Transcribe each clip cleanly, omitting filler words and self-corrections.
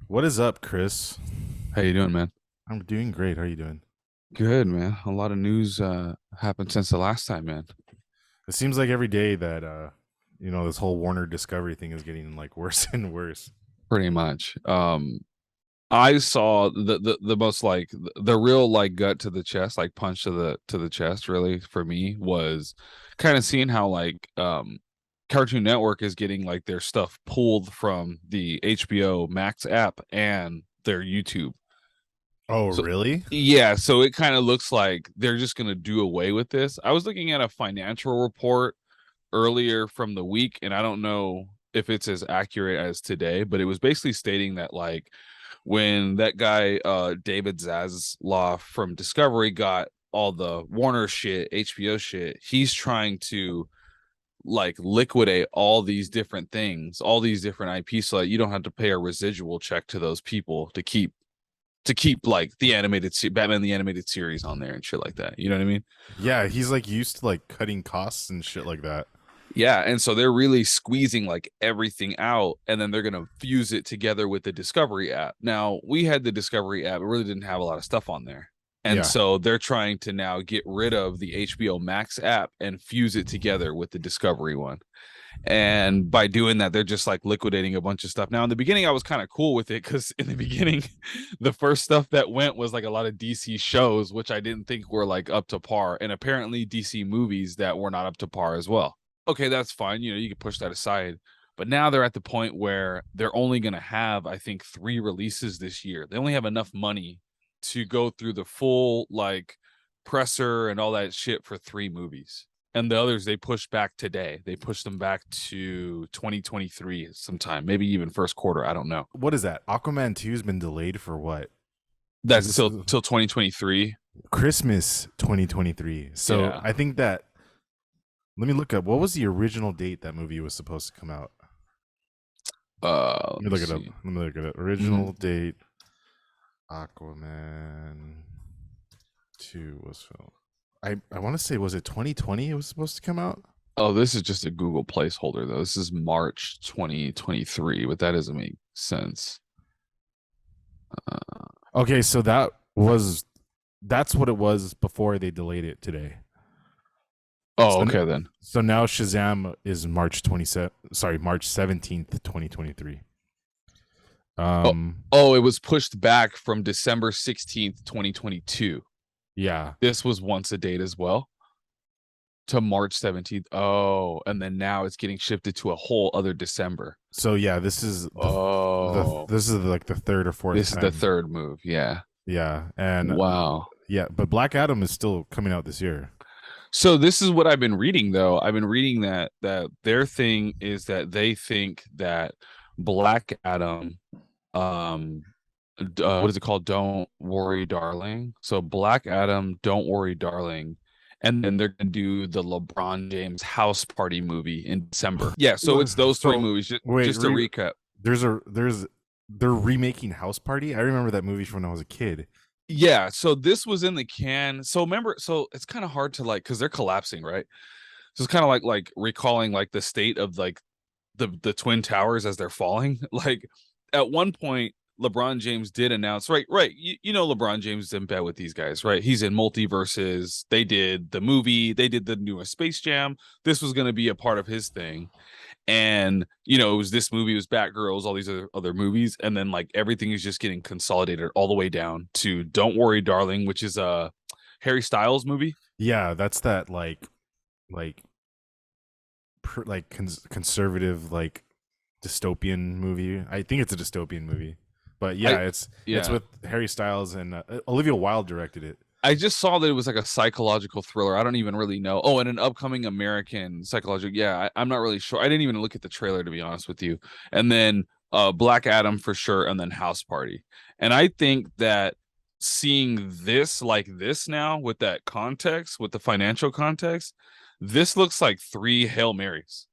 What is up, Chris? How you doing, man? I'm doing great. How are you doing? Good, man. A lot of news happened since the last time, man. It seems like every day that this whole Warner Discovery thing is getting like worse and worse. Pretty much. I saw the most like the real like gut to the chest, like punch to the chest, really for me was kind of seeing how Cartoon Network is getting like their stuff pulled from the HBO Max app and their YouTube. Oh, So really? yeah, so it kind of looks like they're just gonna do away with this. I was looking at a financial report earlier from the week, and I don't know if it's as accurate as today, but it was basically stating that like when that guy David Zaslav from Discovery got all the Warner shit, HBO shit, he's trying to like liquidate all these different things, all these different IPs so that you don't have to pay a residual check to those people to keep like the Batman the animated series on there and shit like that. You know what I mean? Yeah, he's like used to like cutting costs and shit like that. Yeah, and so they're really squeezing like everything out, and then they're gonna fuse it together with the Discovery app. Now, we had the Discovery app, it really didn't have a lot of stuff on there. And Yeah. so they're trying to now get rid of the HBO Max app and fuse it together with the Discovery one. And by doing that, they're just like liquidating a bunch of stuff. Now, in the beginning, I was kind of cool with it because in the beginning, the first stuff that went was like a lot of DC shows, which I didn't think were like up to par, and apparently DC movies that were not up to par as well. Okay, that's fine. You know, you can push that aside. But now they're at the point where they're only going to have, I think, 3 releases this year. They only have enough money to go through the full like presser and all that shit for 3 movies. And the others they pushed back today. They pushed them back to 2023 sometime, maybe even first quarter. I don't know. What is that? Aquaman 2's been delayed for what? Is That's this till 2023. Christmas 2023? So Yeah. I think that let me look up what was the original date that movie was supposed to come out. Let Let me me look it up. see. Let me look it up. Mhm. Original date Aquaman 2 was filmed. I want to say was it 2020 it was supposed to come out? Oh, this is just a Google placeholder though. This is March 2023, but that doesn't make sense. Uh, Okay, so that's what it was before they delayed it today. oh, So okay then. so now Shazam is March 17th, 2023. Oh, Um oh, it was pushed back from December 16th, 2022. yeah. This was once a date as well to March 17th. Oh, and then now it's getting shifted to a whole other December. So yeah, this is Oh, this is like the third or fourth this is the time. third move. Yeah. Yeah, and Wow. yeah, but Black Adam is still coming out this year. So this is what I've been reading though. I've been reading that their thing is that they think that Black Adam what is it called? Don't Worry Darling. So Black Adam, Don't Worry Darling. And then they're gonna do the LeBron James house party movie in December. Yeah, so it's those 3 movies. Wait, Just to recap. there's they're remaking House Party. I remember that movie from when I was a kid. Yeah, so this was in the can. So remember, so it's kind of hard to like because they're collapsing, right? So it's kind of like recalling like the state of like the twin towers as they're falling. Like at one point, LeBron James did announce, right. You know LeBron James is in bed with these guys, right? He's in multiverses. They did the movie, they did the newest Space Jam. This was going to be a part of his thing. And it was this movie, it was Batgirls, all these other movies, and then like everything is just getting consolidated all the way down to Don't Worry Darling, which is a Harry Styles movie. Yeah, that's that like conservative like dystopian movie. I think it's a dystopian movie. But I yeah, it's yeah, with Harry Styles and Olivia Wilde directed it. I just saw that it was like a psychological thriller. I don't even really know. Oh, and an upcoming American psychological. Yeah, I'm not really sure. I didn't even look at the trailer to be honest with you. And then Black Adam for sure, and then House Party. And I think that seeing this like this now with that context, with the financial context, this looks like 3 Hail Marys.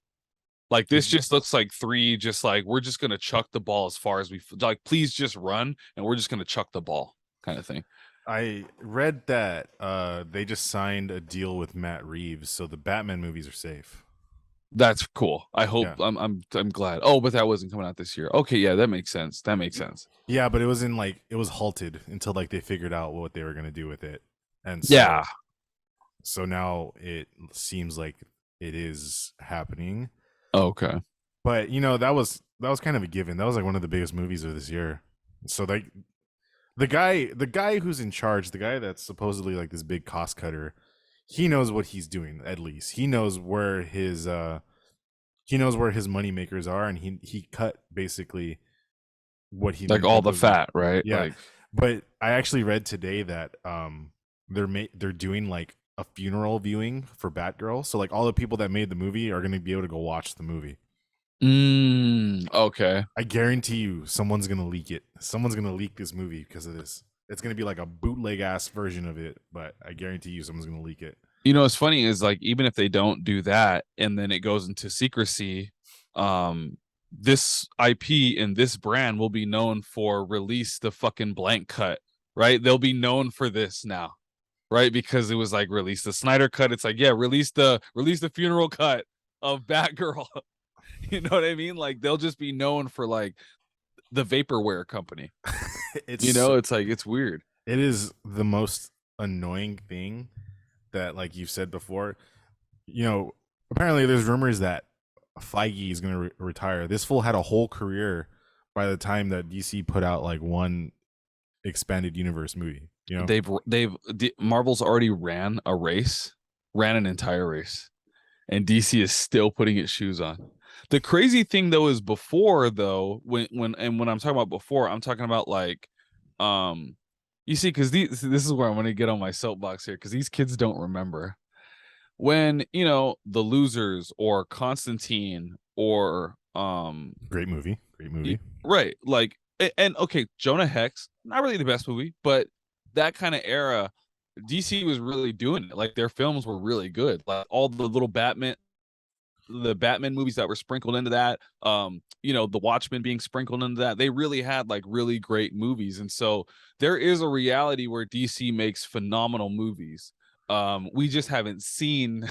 Like this just looks like 3, just like we're just gonna chuck the ball as far as we like. Please just run, and we're just gonna chuck the ball, kind of thing. I read that they just signed a deal with Matt Reeves, so the Batman movies are safe. That's cool. I hope Yeah. I'm glad. Oh, but that wasn't coming out this year. Okay, yeah, that makes sense. That makes sense. Yeah, but it was in like it was halted until like they figured out what they were gonna do with it, and Yeah. so now it seems like it is happening. Okay. But that was kind of a given. That was like one of the biggest movies of this year. So like the guy who's in charge, the guy that's supposedly like this big cost cutter, he knows what he's doing. At least he knows where his money makers are, and he cut basically what he Like didn't all think the was gonna. fat, right? Yeah, Like but I actually read today that they're doing like a funeral viewing for Batgirl, so like all the people that made the movie are going to be able to go watch the movie. Okay. I guarantee you, someone's going to leak it. Someone's going to leak this movie because of this. It's going to be like a bootleg ass version of it, but I guarantee you, someone's going to leak it. You know, what's funny is like even if they don't do that and then it goes into secrecy, this IP and this brand will be known for release the fucking blank cut, right? They'll be known for this now, right? Because it was like release the Snyder cut. It's like, yeah, release the funeral cut of Batgirl. You know what I mean? Like they'll just be known for like the vaporware company. It's You know, it's like it's weird. it is the most annoying thing that, like you've said before, apparently there's rumors that Feige is going to retire. This fool had a whole career by the time that DC put out like one expanded universe movie. Marvel's already ran an entire race, and DC is still putting its shoes on. The crazy thing though is before though, when I'm talking about before, I'm talking about like, you see, because this is where I'm going to get on my soapbox here, because these kids don't remember when the Losers or Constantine or Great movie. right, like and okay, Jonah Hex, not really the best movie, but that kind of era, DC was really doing it. Like their films were really good. Like all the little the Batman movies that were sprinkled into that, the Watchmen being sprinkled into that, they really had like really great movies. And so there is a reality where DC makes phenomenal movies. We just haven't seen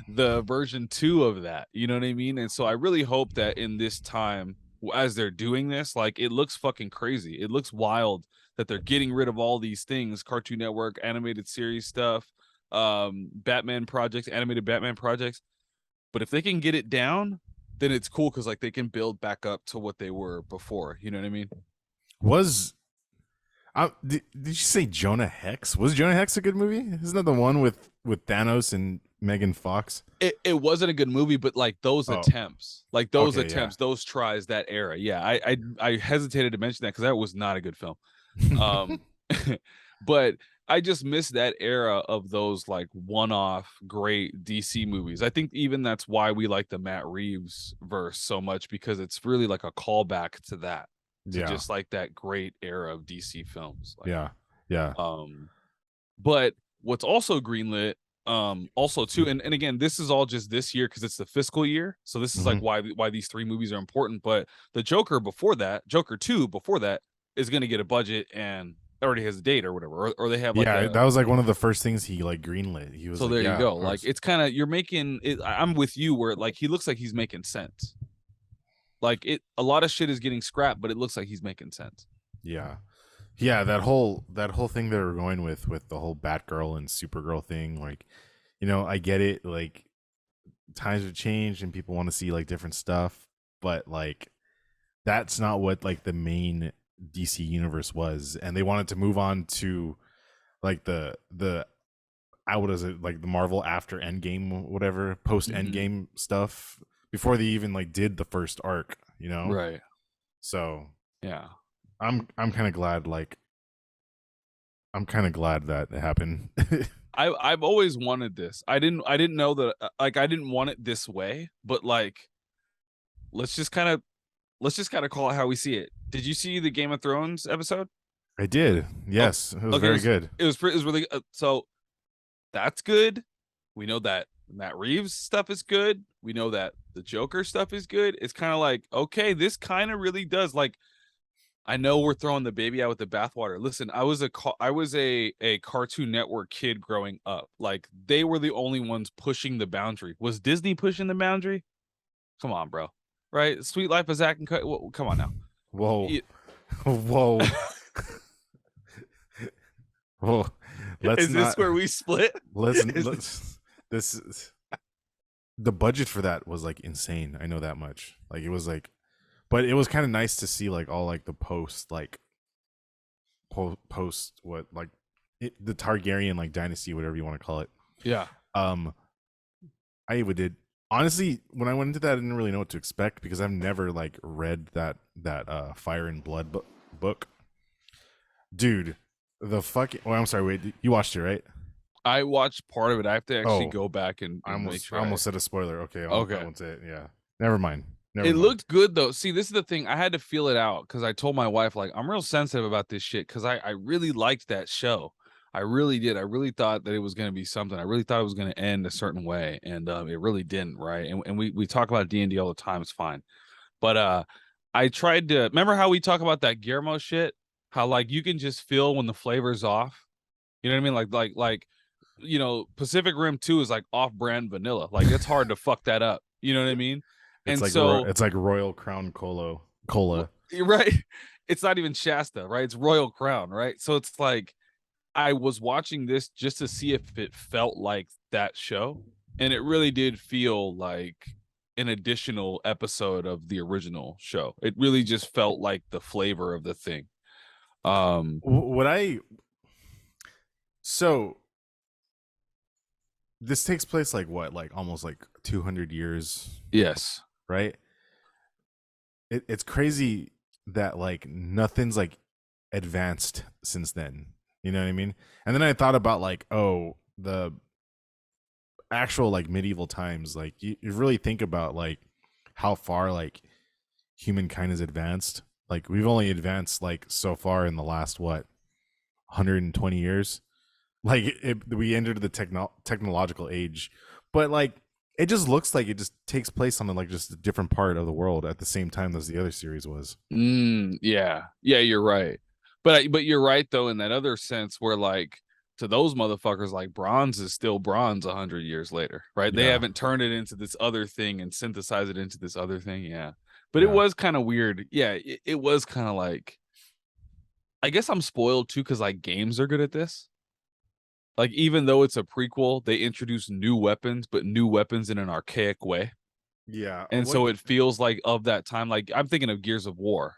the version 2 of that, you know what I mean? And so I really hope that in this time, as they're doing this, like it looks fucking crazy, it looks wild that they're getting rid of all these things, Cartoon Network animated series stuff, Batman projects, animated Batman projects. But if they can get it down, then it's cool, because like they can build back up to what they were before. You know what I mean? Did you say Jonah Hex? Was Jonah Hex a good movie? Isn't that the one with Thanos and Megan Fox? It wasn't a good movie, but like those attempts, those tries, that era. Yeah, I hesitated to mention that because that was not a good film. But I just miss that era of those like one-off great DC movies. I think even that's why we like the Matt Reeves verse so much, because it's really like a callback to that, just like that great era of DC films. Like, yeah. But what's also greenlit, also too, and again, this is all just this year because it's the fiscal year. So this is like why these 3 movies are important. But the Joker 2 before that, is going to get a budget and already has a date or whatever, or they have like that was like one of the first things he like greenlit. He was so like, there you go. Like it's kind of, you're making it. I'm with you where like he looks like he's making sense. Like a lot of shit is getting scrapped, but it looks like he's making sense. Yeah, that whole thing they were going with the whole Batgirl and Supergirl thing. Like, I get it. Like times have changed and people want to see like different stuff, but like that's not what like the main DC universe was, and they wanted to move on to like the what is it, like the Marvel after Endgame, whatever, post Endgame stuff, before they even like did the first arc, Right. So yeah, I'm kind of glad, like I'm kind of glad that it happened. I've always wanted this. I didn't know that, like I didn't want it this way, but like let's just kind of call it how we see it. Did you see the Game of Thrones episode? I did. Yes, it was very good. It was really so that's good. We know that Matt Reeves stuff is good. We know that the Joker stuff is good. It's kind of like, okay, this kind of really does, like, I know we're throwing the baby out with the bathwater. Listen, I was a Cartoon Network kid growing up. Like they were the only ones pushing the boundary. Was Disney pushing the boundary? Come on, bro. Right? Sweet Life of Zack and Cody. Come on now. Whoa, You- whoa, whoa. Let's Is this not where we split? listen. Is This is the budget for that was like insane. I know that much. Like it was like, but it was kind of nice to see like all like the post like post what like the Targaryen like dynasty, whatever you want to call it. Yeah. Um, I even did honestly when I went into that, I didn't really know what to expect because I've never like read that Fire and Blood book. Dude, the fucking. Oh, I'm sorry. Wait, you watched it, right? I watched part of it. I have to actually Oh, go back and I make almost sure. I almost said a spoiler. Okay, Okay. I won't say it. Yeah, never mind. Never It mind. looked good though. See, this is the thing. I had to feel it out because I told my wife, like, I'm real sensitive about this shit because I really liked that show. I really did. I really thought that it was going to be something. I really thought it was going to end a certain way, and it really didn't. Right? And we talk about D&D all the time. It's fine, but I tried to remember how we talk about that Guillermo shit. How like you can just feel when the flavor's off. You know what I mean? Like you know, Pacific Rim 2 is like off-brand vanilla. Like it's hard to fuck that up. You know what I mean? It's And like so it's like Royal Crown cola. you're right. It's not even Shasta, right? It's Royal Crown, right? So it's like I was watching this just to see if it felt like that show, and it really did feel like an additional episode of the original show. It really just felt like the flavor of the thing. What I so this takes place like what like almost like 200 years, Yes. right? It's crazy that like nothing's like advanced since then. You know what I mean? And then I thought about like, oh, the actual like medieval times. Like you really think about like how far like humankind has advanced. Like we've only advanced like so far in the last what 120 years. Like we entered the technological age, but like it just looks like it just takes place on like just a different part of the world at the same time as the other series was. Yeah. Yeah, you're right. But you're right though in that other sense where like to those motherfuckers like bronze is still bronze 100 years later, right? They Yeah. haven't turned it into this other thing and synthesized it into this other thing. Yeah. But it Yeah. was kind of weird. Yeah, it was kind of like I guess I'm spoiled too cuz like games are good at this. Like even though it's a prequel, they introduce new weapons, but new weapons in an archaic way. Yeah. And so it feels like of that time like I'm thinking of Gears of War.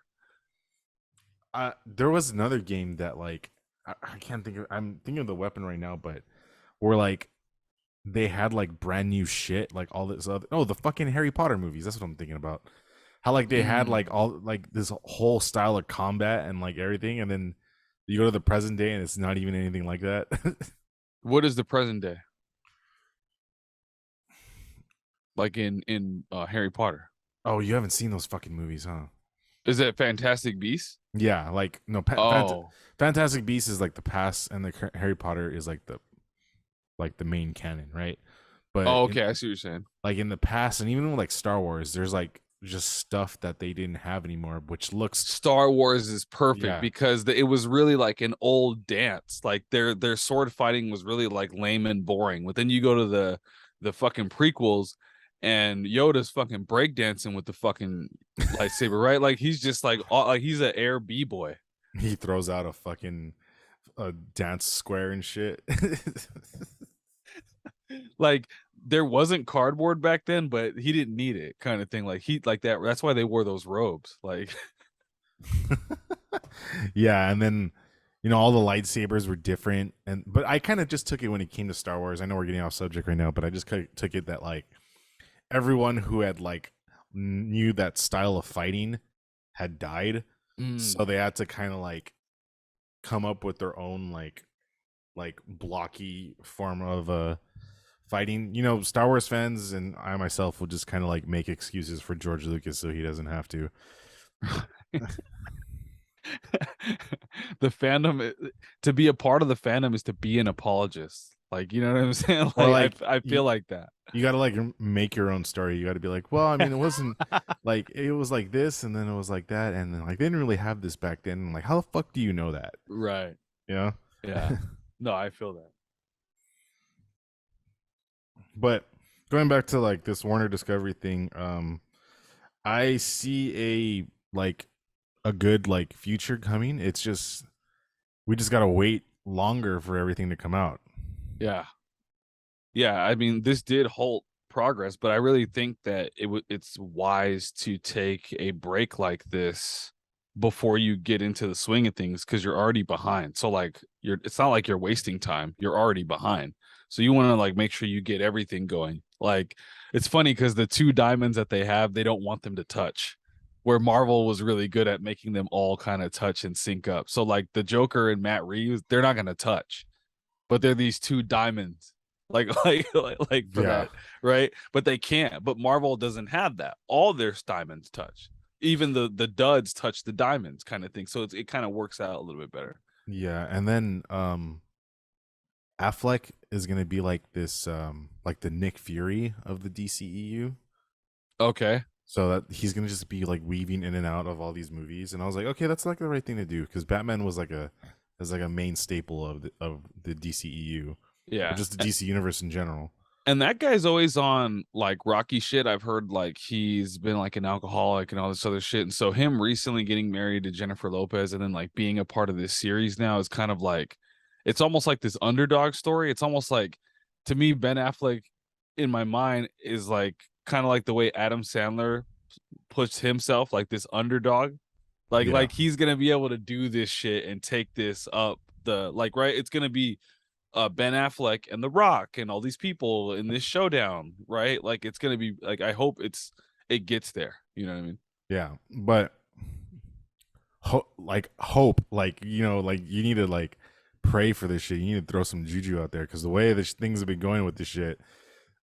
There was another game that like I can't think of. I'm thinking of the weapon right now, but where like they had like brand new shit, like all this other. Oh, the fucking Harry Potter movies. That's what I'm thinking about. How like they had like all like this whole style of combat and like everything, and then you go to the present day and it's not even anything like that. What is the present day? Like in Harry Potter. Oh, you haven't seen those fucking movies, huh? Is it Fantastic Beasts? Yeah, like no. Oh, Fantastic Beasts is like the past, and the Harry Potter is like the main canon, right? But oh, okay. I see what you're saying. like in the past, and even with like Star Wars, there's like just stuff that they didn't have anymore, which looks Star Wars is perfect Yeah. because it was really like an old dance. Like their sword fighting was really like lame and boring. But then you go to the fucking prequels, and Yoda's fucking breakdancing with the fucking lightsaber, right? Like he's just like he's an air b-boy. he throws out a fucking dance square and shit. Like there wasn't cardboard back then, but he didn't need it, kind of thing. Like he like that. That's why they wore those robes. Like Yeah, and then all the lightsabers were different, and but I kind of just took it when it came to Star Wars. I know we're getting off subject right now, but I just took it that like everyone who had like knew that style of fighting had died, so they had to kind of like come up with their own like blocky form of fighting. Star Wars fans and I myself will just kind of like make excuses for George Lucas so he doesn't have to. the fandom, to be a part of the fandom is to be an apologist. Like, you know what I'm saying? Like, I feel like that. You got to like make your own story. You got to be like, well, I mean, it wasn't like it was like this, and then it was like that, and then like they didn't really have this back then. And like, how the fuck do you know that? Right. Yeah. No, I feel that. But going back to like this Warner Discovery thing, I see a good like future coming. It's just we just gotta wait longer for everything to come out. Yeah. Yeah, I mean, this did halt progress, but I really think that it's wise to take a break like this before you get into the swing of things because you're already behind. So like it's not like you're wasting time. You're already behind. So you want to like make sure you get everything going. Like it's funny because the two diamonds that they have, they don't want them to touch. Where Marvel was really good at making them all kind of touch and sync up. So like the Joker and Matt Reeves, they're not gonna touch, but they're these two diamonds like for Yeah. that, right? But they can't. But Marvel doesn't have that. All their diamonds touch. Even the duds touch the diamonds kind of thing. So it kind of works out a little bit better. Yeah. And then Affleck is gonna be like this like the Nick Fury of the DCEU. Okay. So that he's gonna just be like weaving in and out of all these movies. And I was like, okay, that's like the right thing to do because Batman was like a main staple of the DCEU or Yeah. just the DC universe in general. And that guy's always on like rocky shit. I've heard like he's been like an alcoholic and all this other shit. And so him recently getting married to Jennifer Lopez and then like being a part of this series now is kind of like it's almost like this underdog story. It's almost like to me, Ben Affleck in my mind is like kind of like the way Adam Sandler puts himself like this underdog. Yeah. Like he's gonna be able to do this shit and take this up the like right. It's gonna be Ben Affleck and The Rock and all these people in this showdown, right? Like it's gonna be like I hope it gets there. You know what I mean? Yeah. But hope like like you need to like pray for this shit. You need to throw some juju out there because the way this things have been going with this shit,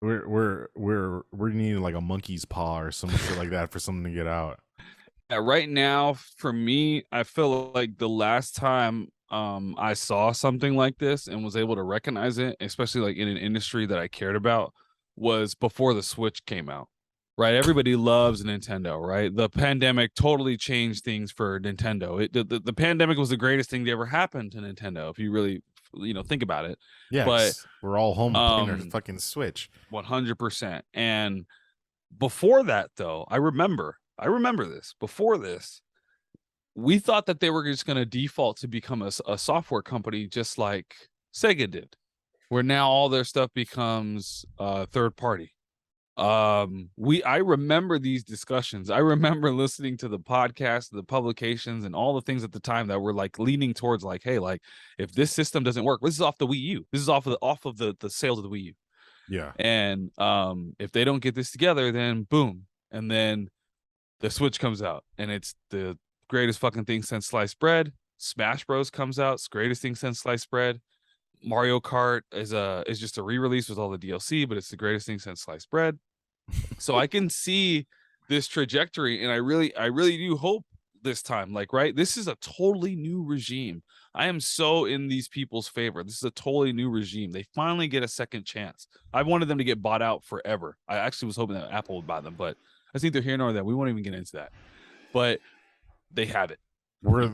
we're needing like a monkey's paw or some shit like that for something to get out. Yeah, right now, for me, I feel like the last time I saw something like this and was able to recognize it, especially like in an industry that I cared about, was before the Switch came out. Right? Everybody loves Nintendo, right? The pandemic totally changed things for Nintendo. The pandemic was the greatest thing that ever happened to Nintendo, if you really think about it. Yeah, But 'cause we're all home playing our fucking Switch. 100%. And before that, though, I remember this. Before this, we thought that they were just going to default to become a software company, just like Sega did, where now all their stuff becomes third party. I remember these discussions. I remember listening to the podcast, the publications, and all the things at the time that were like leaning towards like, hey, like if this system doesn't work, this is off the Wii U. This is off of the sales of the Wii U. Yeah. And if they don't get this together, then boom. And then the Switch comes out and it's the greatest fucking thing since sliced bread. Smash Bros comes out, it's the greatest thing since sliced bread. Mario Kart is just a re-release with all the DLC, but it's the greatest thing since sliced bread. So I can see this trajectory, and I really do hope this time, like, right, this is a totally new regime. I am so in these people's favor. This is a totally new regime. They finally get a second chance. I wanted them to get bought out forever. I actually was hoping that Apple would buy them, but that's neither here nor there. We won't even get into that. But they have it. Were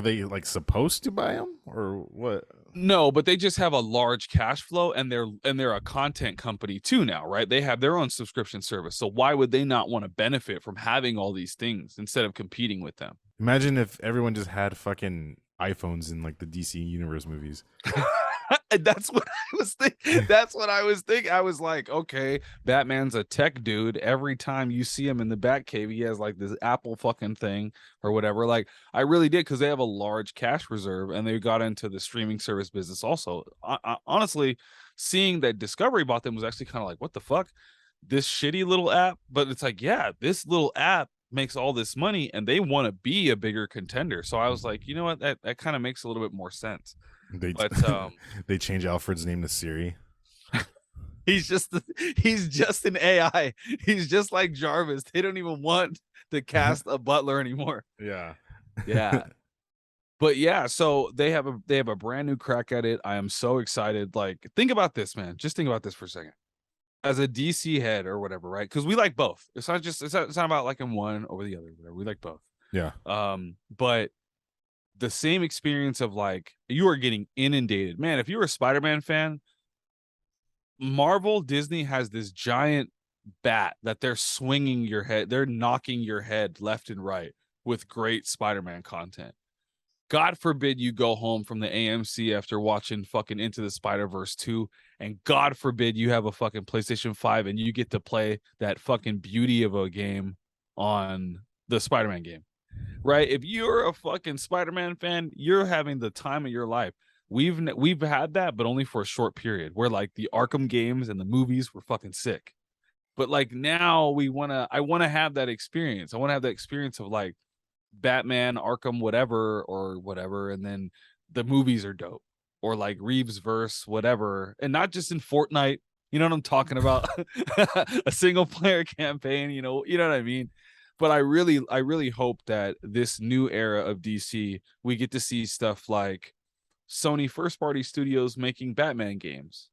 they like supposed to buy them or what? No, but they just have a large cash flow, and they're a content company too now, right? They have their own subscription service. So why would they not want to benefit from having all these things instead of competing with them? Imagine if everyone just had fucking iPhones in like the DC Universe movies. That's what I was thinking. That's what I was thinking. I was like, okay, Batman's a tech dude. Every time you see him in the Batcave, he has like this Apple fucking thing or whatever. Like, I really did, because they have a large cash reserve and they got into the streaming service business also. Honestly, seeing that Discovery bought them was actually kind of like, what the fuck? This shitty little app. But it's like, yeah, this little app makes all this money and they want to be a bigger contender. So I was like, you know what? That kind of makes a little bit more sense. They But they change Alfred's name to Siri. he's just an AI. He's just like Jarvis. They don't even want to cast a butler anymore. Yeah. Yeah. But yeah, so they have a brand new crack at it. I am so excited. Like, think about this, man. Just think about this for a second. As a DC head or whatever, right? Because we like both. It's not about liking one over the other. Whatever. We like both. Yeah. But the same experience of like you are getting inundated, man. If you're a Spider-Man fan, Marvel Disney has this giant bat that they're swinging your head, they're knocking your head left and right with great Spider-Man content. God forbid you go home from the AMC after watching fucking Into the Spider-Verse 2, and God forbid you have a fucking PlayStation 5 and you get to play that fucking beauty of a game on the Spider-Man game. Right? If you're a fucking Spider-Man fan, you're having the time of your life. We've had that, but only for a short period, where like the Arkham games and the movies were fucking sick. But like now I wanna have that experience. I want to have that experience of like Batman, Arkham, whatever, and then the movies are dope. Or like Reeves verse, whatever. And not just in Fortnite. You know what I'm talking about? A single player campaign, you know what I mean? But I really hope that this new era of DC, we get to see stuff like Sony first party studios making Batman games,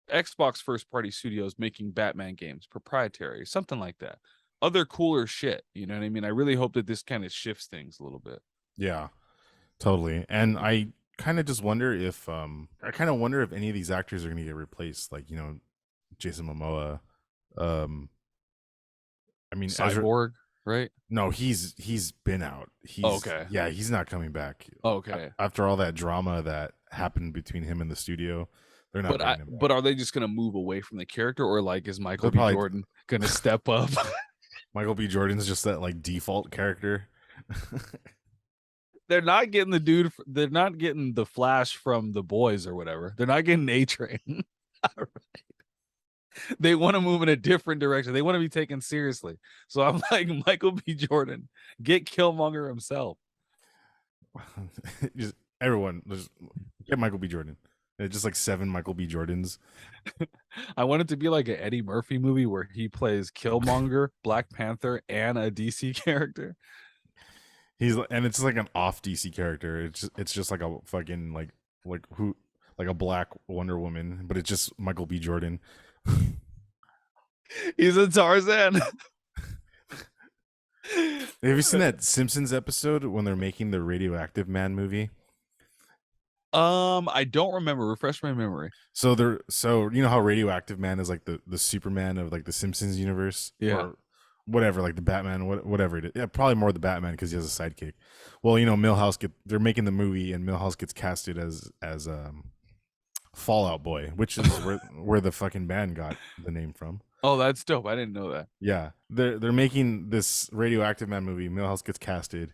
Xbox first party studios making Batman games, proprietary, something like that. Other cooler shit, you know what I mean? I really hope that this kind of shifts things a little bit. Yeah, totally. And I kind of just wonder if any of these actors are going to get replaced, like, Jason Momoa. I mean, Cyborg, right? No, he's been out. Okay. Yeah, he's not coming back. Okay. After all that drama that happened between him and the studio, they're not. But are they just gonna move away from the character, or like is Michael B. Jordan gonna step up? Michael B. Jordan's just that like default character. They're not getting the dude. They're not getting the Flash from The Boys or whatever. They're not getting A-Train. Right. They want to move in a different direction. They want to be taken seriously. So I'm like, Michael B. Jordan, get Killmonger himself. Just everyone, just get Michael B. Jordan. It's just like 7 Michael B. Jordans. I want it to be like an Eddie Murphy movie where he plays Killmonger, Black Panther, and a DC character. And it's like an off DC character. It's just like a fucking like a black Wonder Woman, but it's just Michael B. Jordan. He's a Tarzan. Have you seen that Simpsons episode when they're making the Radioactive Man movie? I don't remember. Refresh my memory. So you know how Radioactive Man is like the Superman of like the Simpsons universe? Yeah. Or whatever, like the Batman, whatever it is. Yeah, probably more the Batman because he has a sidekick. Well, they're making the movie and Milhouse gets casted as Fallout Boy, which is where the fucking band got the name from. Oh, that's dope. I didn't know that. Yeah. They're making this Radioactive Man movie. Milhouse gets casted,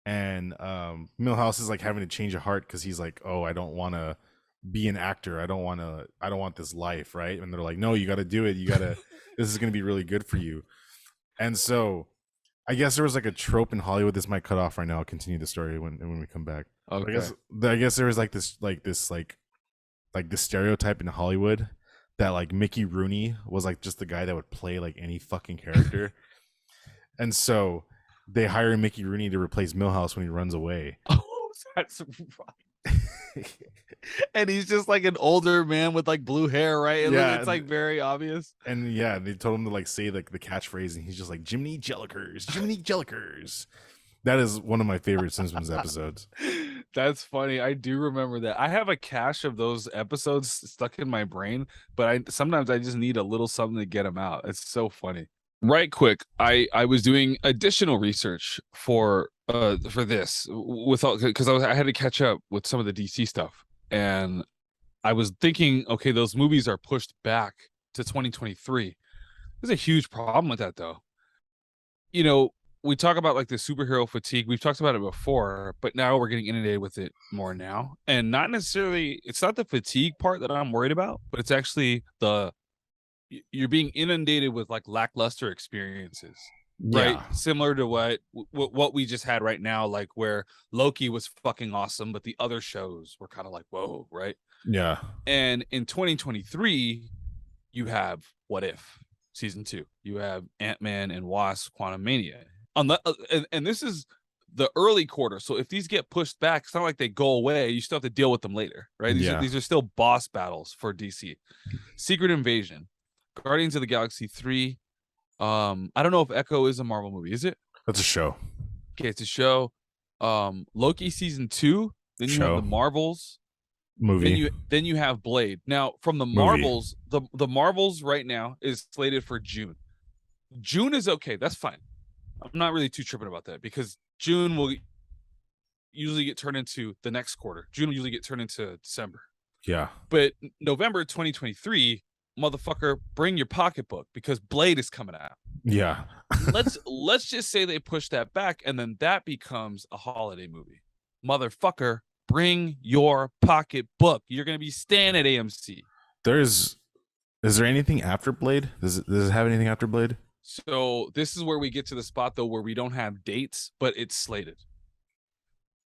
and Milhouse is like having to change a heart because he's like, oh, I don't want to be an actor. I don't want this life, right? And they're like, no, you got to do it. This is going to be really good for you. And so I guess there was like a trope in Hollywood. This might cut off right now. I'll continue the story when we come back. Okay. I guess there was like this stereotype in Hollywood that like Mickey Rooney was like just the guy that would play like any fucking character. And so they hire Mickey Rooney to replace Milhouse when he runs away. Oh, that's right. And he's just like an older man with like blue hair, right? It's like very obvious. And yeah, they told him to like say like the catchphrase, and he's just like Jiminy Jellikers. That is one of my favorite Simpsons episodes. That's funny. I do remember that. I have a cache of those episodes stuck in my brain, but sometimes I just need a little something to get them out. It's so funny. Right quick, I was doing additional research for this because I had to catch up with some of the DC stuff, and I was thinking, okay, those movies are pushed back to 2023. There's a huge problem with that, though. We talk about like the superhero fatigue. We've talked about it before, but now we're getting inundated with it more now. And not necessarily, it's not the fatigue part that I'm worried about, but it's actually you're being inundated with like lackluster experiences, right? Yeah. Similar to what we just had right now, like where Loki was fucking awesome, but the other shows were kind of like, whoa, right? Yeah. And in 2023, you have What If season 2. You have Ant-Man and Wasp: Quantumania. And this is the early quarter. So if these get pushed back, it's not like they go away. You still have to deal with them later, right? These are still boss battles for DC. Secret Invasion, Guardians of the Galaxy 3. I don't know if Echo is a Marvel movie. Is it? That's a show. Okay, it's a show. Loki season 2. Then you have the Marvels movie. Then you have Blade. Now, from the Marvels, the Marvels right now is slated for June. June is okay. That's fine. I'm not really too tripping about that because June will usually get turned into the next quarter. June will usually get turned into December. Yeah. But November 2023, motherfucker, bring your pocketbook because Blade is coming out. Yeah. Let's just say they push that back and then that becomes a holiday movie. Motherfucker, bring your pocketbook. You're gonna be staying at AMC. Is there anything after Blade? Does it have anything after Blade? So this is where we get to the spot though where we don't have dates, but it's slated.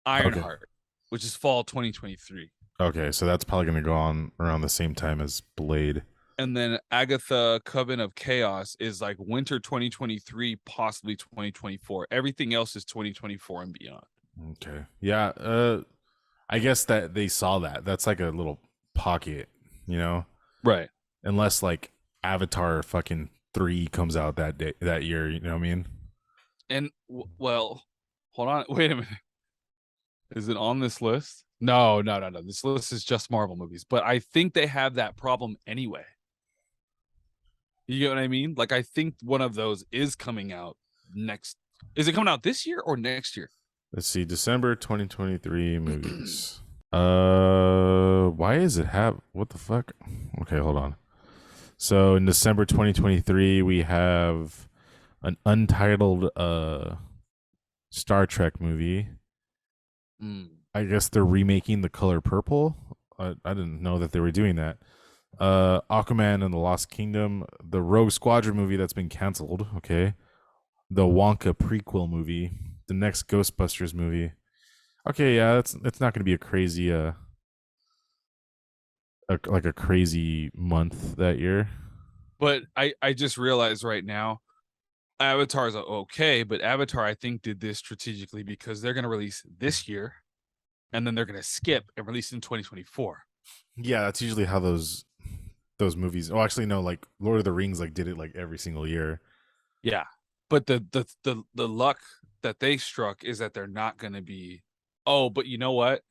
Ironheart, which is fall 2023. Okay, so that's probably going to go on around the same time as Blade. And then Agatha Coven of Chaos is like winter 2023, possibly 2024. Everything else is 2024 and beyond. Okay. Yeah, I guess that they saw that. That's like a little pocket, you know? Right. Unless like Avatar fucking 3 comes out that year, you know what I mean? And well, hold on. Wait a minute. Is it on this list? No. This list is just Marvel movies, but I think they have that problem anyway. You get what I mean? Like, I think one of those is coming out next. Is it coming out this year or next year? Let's see, December 2023 movies. Why is it what the fuck? Okay, hold on. So in December 2023, we have an untitled Star Trek movie. I guess they're remaking The Color Purple. I didn't know that they were doing that. Aquaman and the Lost Kingdom, the Rogue Squadron movie that's been canceled. Okay, the Wonka prequel movie, the next Ghostbusters movie. Okay, yeah, it's not going to be a crazy like a crazy month that year. But I just realized right now, Avatar's okay, but Avatar I think did this strategically because they're going to release this year, and then they're going to skip and release in 2024. Yeah, that's usually how those movies. Oh, actually, no. Like Lord of the Rings, like did it like every single year. Yeah, but the luck that they struck is that they're not going to be. Oh, but you know what?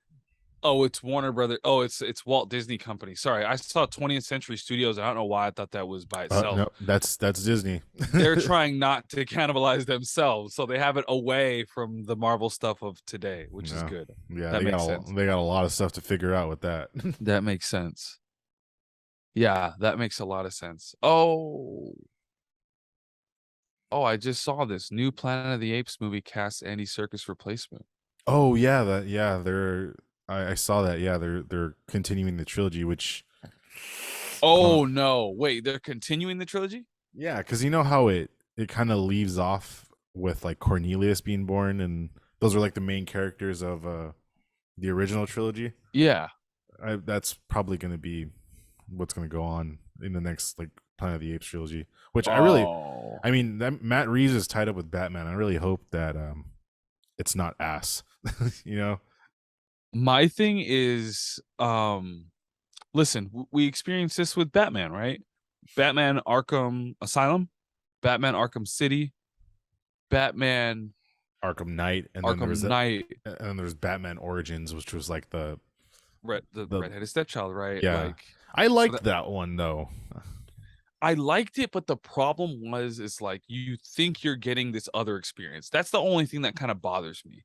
Oh, it's Warner Brothers. Oh, it's Walt Disney Company. Sorry, I saw 20th Century Studios. I don't know why I thought that was by itself. No, that's Disney. They're trying not to cannibalize themselves, so they have it away from the Marvel stuff of today, which is good. Yeah, that makes sense. They got a lot of stuff to figure out with that. That makes sense. Yeah, that makes a lot of sense. Oh, I just saw this new Planet of the Apes movie cast Andy Serkis replacement. Oh yeah, I saw that. Yeah, they're continuing the trilogy, which. Oh no! Wait, they're continuing the trilogy? Yeah, because you know how it kind of leaves off with like Cornelius being born, and those are like the main characters of the original trilogy. Yeah, that's probably going to be what's going to go on in the next like Planet of the Apes trilogy. Which I mean, that Matt Reeves is tied up with Batman. I really hope that it's not ass. You know. My thing is, listen, we experienced this with Batman, right? Batman Arkham Asylum, Batman Arkham City, Batman Arkham Knight, and Arkham then there's Knight, and there's Batman Origins, which was like the redheaded stepchild, right? Yeah, like, I liked that one though. I liked it, but the problem is like you think you're getting this other experience. That's the only thing that kind of bothers me.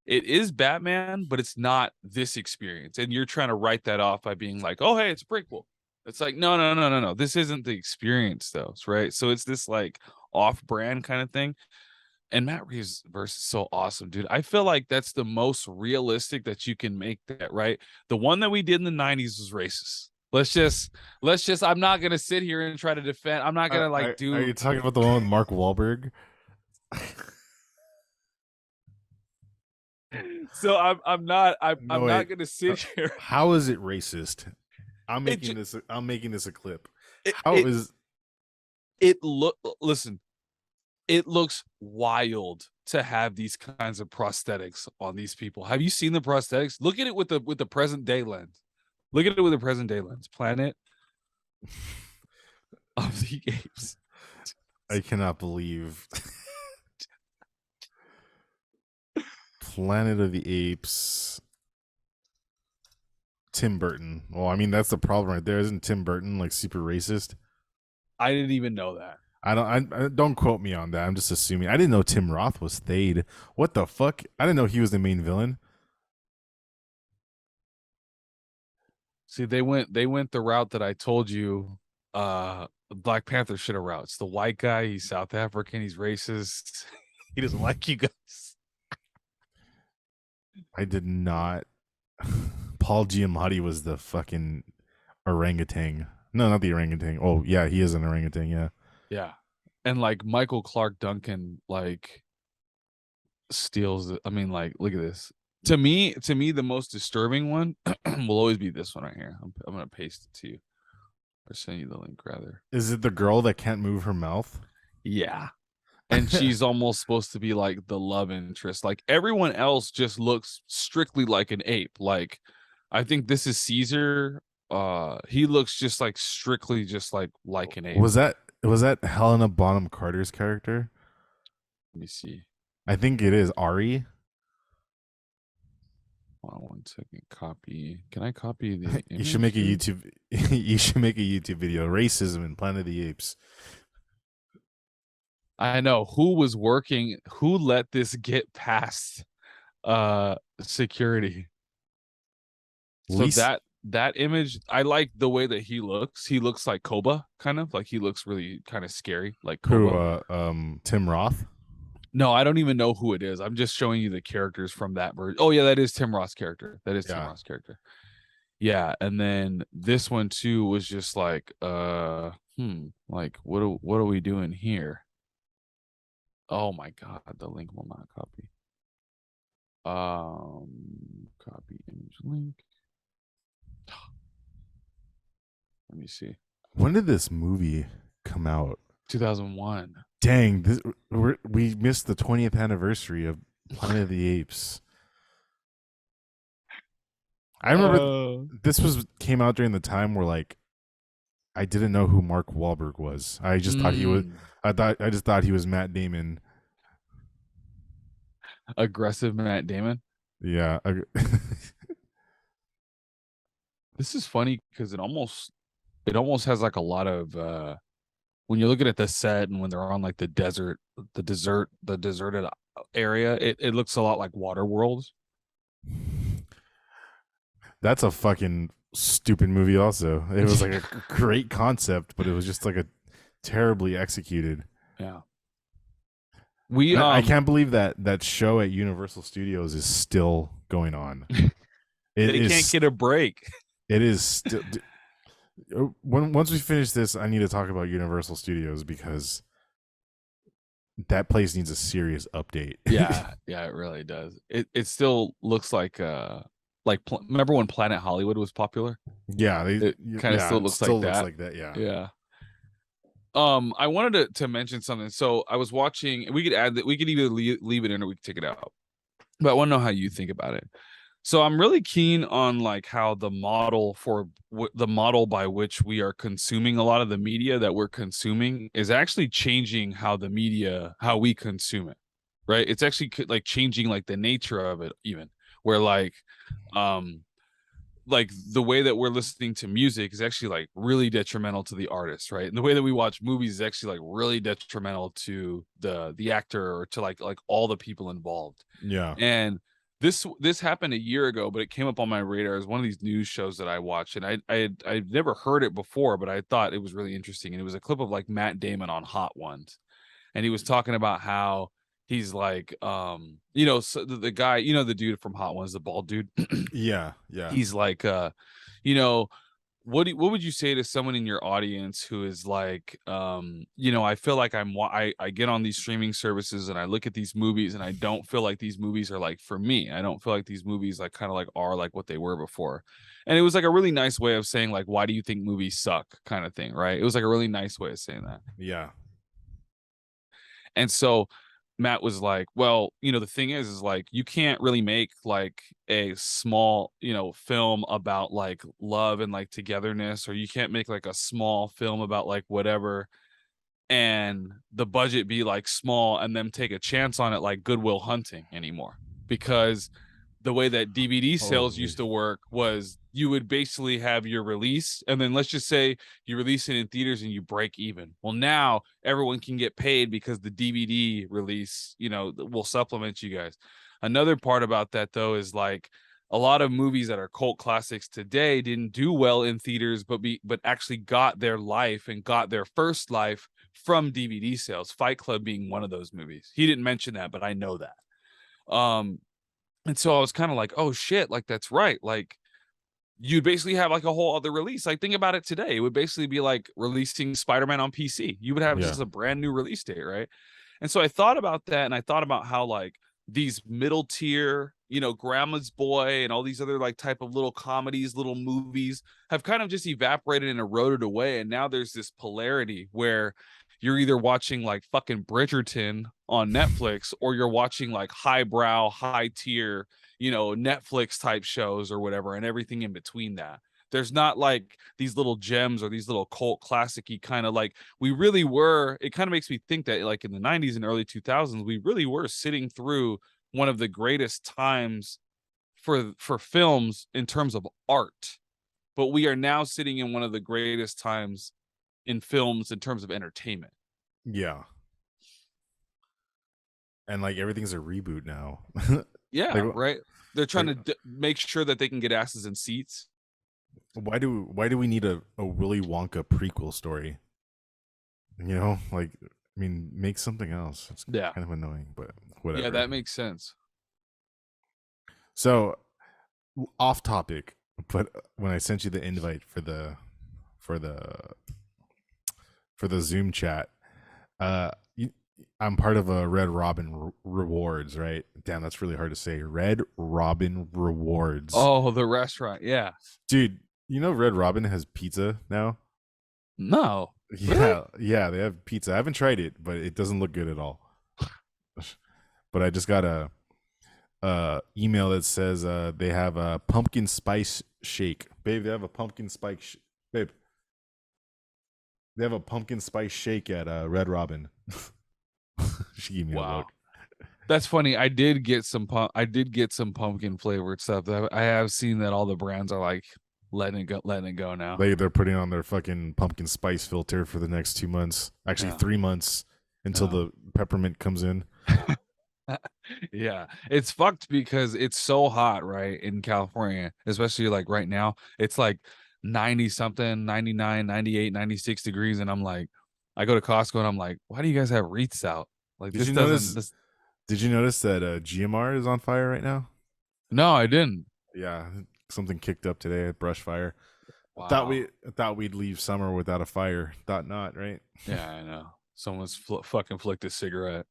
It is Batman, but it's not this experience. And you're trying to write that off by being like, oh, hey, it's a prequel. It's like, no. This isn't the experience, though, right? So it's this like off-brand kind of thing. And Matt Reeves' verse is so awesome, dude. I feel like that's the most realistic that you can make that, right? The one that we did in the 90s was racist. Let's just I'm not gonna sit here and try to defend. I'm not gonna Are you talking about the one with Mark Wahlberg? So I'm not gonna sit here. How is it racist? I'm making this a clip. Listen, it looks wild to have these kinds of prosthetics on these people. Have you seen the prosthetics? Look at it with the present day lens. Look at it with the present day lens. Planet of the Apes. I cannot believe Planet of the Apes. Tim Burton. Well, I mean, that's the problem right there. Isn't Tim Burton like super racist? I didn't even know that. don't quote me on that. I'm just assuming. I didn't know Tim Roth was Thade. What the fuck? I didn't know he was the main villain. See, they went the route that I told you Black Panther should have route. It's the white guy, he's South African, he's racist. He doesn't like you guys. I did not. Paul Giamatti was the fucking orangutan. No, not the orangutan. Oh yeah, he is an orangutan. Yeah. Yeah. And like Michael Clark Duncan like steals it. I mean, like, look at this. To me, the most disturbing one will always be this one right here. I'm gonna paste it to you or send you the link rather. Is it the girl that can't move her mouth? Yeah. And she's almost supposed to be like the love interest. Like everyone else just looks strictly like an ape. Like I think this is Caesar. He looks just like strictly just like an ape. Was that Helena Bonham Carter's character? Let me see. I think it is Ari. Hold on 1 second. Copy. Can I copy the You should make a here? YouTube. You should make a YouTube video. Racism in Planet of the Apes. I know who was working, who let this get past security. So Least that image, I like the way that he looks. He looks like Koba, kind of like he looks really kind of scary, like who? Koba. Tim Roth. No, I don't even know who it is. I'm just showing you the characters from that version. Oh yeah, that is Tim Roth's character. That is Tim Yeah. Roth's character. Yeah, and then this one too was just like like what are we doing here? Oh my god, the link will not copy. Copy image link. Let me see. When did this movie come out? 2001. Dang, we missed the 20th anniversary of Planet of the Apes. I remember this came out during the time where like I didn't know who Mark Wahlberg was. I just thought he was. I just thought he was Matt Damon. Aggressive Matt Damon. Yeah. This is funny because it almost has like a lot of when you're looking at the set and when they're on like the deserted area, it looks a lot like Waterworld. That's a fucking stupid movie also. It was like a great concept, but it was just like a terribly executed. Yeah. I can't believe that show at Universal Studios is still going on. They can't get a break. It is still. Once we finish this, I need to talk about Universal Studios because that place needs a serious update. Yeah, it really does. It still looks like remember when Planet Hollywood was popular? Yeah, it kind of still looks like that. Yeah. Yeah. I wanted to mention something. So I was watching. We could add that. We could either leave it in or we could take it out. But I want to know how you think about it. So I'm really keen on like how the model by which we are consuming a lot of the media that we're consuming is actually changing how we consume it, right? It's actually like changing like the nature of it, even where like the way that we're listening to music is actually like really detrimental to the artist, right? And the way that we watch movies is actually like really detrimental to the actor or to like all the people involved. Yeah. And this happened a year ago, but it came up on my radar as one of these news shows that I watched, and I'd never heard it before, but I thought it was really interesting. And it was a clip of like Matt Damon on Hot Ones, and he was talking about how he's like, so the guy, the dude from Hot Ones, the bald dude. Yeah. He's like, what would you say to someone in your audience who is like, I feel like I get on these streaming services and I look at these movies and I don't feel like these movies are like for me. I don't feel like these movies like kind of like are like what they were before. And it was like a really nice way of saying like, why do you think movies suck kind of thing, right? It was like a really nice way of saying that. Yeah. And so Matt was like, well, the thing is like you can't really make like a small, film about like love and like togetherness, or you can't make like a small film about like whatever and the budget be like small and them take a chance on it like Good Will Hunting anymore, because the way that DVD sales Holy. used to work was you would basically have your release, and then let's just say you release it in theaters and you break even. Well, now everyone can get paid because the DVD release, will supplement you guys. Another part about that though is like a lot of movies that are cult classics today didn't do well in theaters, but actually got their life and got their first life from DVD sales. Fight Club being one of those movies. He didn't mention that, but I know that. And so I was kind of like, oh shit, like that's right. Like you'd basically have like a whole other release. Like think about it today. It would basically be like releasing Spider-Man on PC. You would have Yeah. just a brand new release date, right? And so I thought about that, and I thought about how like these middle tier, Grandma's Boy and all these other like type of little comedies, little movies have kind of just evaporated and eroded away. And now there's this polarity where you're either watching like fucking Bridgerton on Netflix or you're watching like highbrow, high tier, Netflix type shows or whatever, and everything in between that. There's not like these little gems or these little cult classic-y kind of like we really were. It kind of makes me think that like in the 90s and early 2000s, we really were sitting through one of the greatest times for films in terms of art. But we are now sitting in one of the greatest times in films in terms of entertainment. Yeah. And like everything's a reboot now. Yeah, Like, right. They're trying like, to make sure that they can get asses in seats. why do we need a Willy Wonka prequel story? Like, I mean, make something else. It's Yeah. kind of annoying, but whatever. Yeah, that makes sense. So off topic, but when I sent you the invite for the Zoom chat, I'm part of a Red Robin Rewards, right? Damn, that's really hard to say. Red Robin Rewards. Oh, the restaurant. Yeah. Dude, Red Robin has pizza now? No. Yeah, yeah, they have pizza. I haven't tried it, but it doesn't look good at all. But I just got a email that says they have a pumpkin spice shake. Babe, they have a pumpkin spice babe. They have a pumpkin spice shake at Red Robin. She gave me a look. That's funny. I did get some pumpkin flavored stuff. I have seen that all the brands are like letting it go now. They're putting on their fucking pumpkin spice filter for the next 2 months. Actually, 3 months until the peppermint comes in. Yeah, it's fucked because it's so hot, right, in California, especially like right now. It's like 90 something, 99, 98, 96 degrees, and I'm like, I go to Costco and I'm like, why do you guys have wreaths out? Like, Did you notice that GMR is on fire right now? No, I didn't. Yeah, something kicked up today at brush fire. Wow. Thought we'd leave summer without a fire. Thought not, right? Yeah, I know. Someone's fucking flicked a cigarette.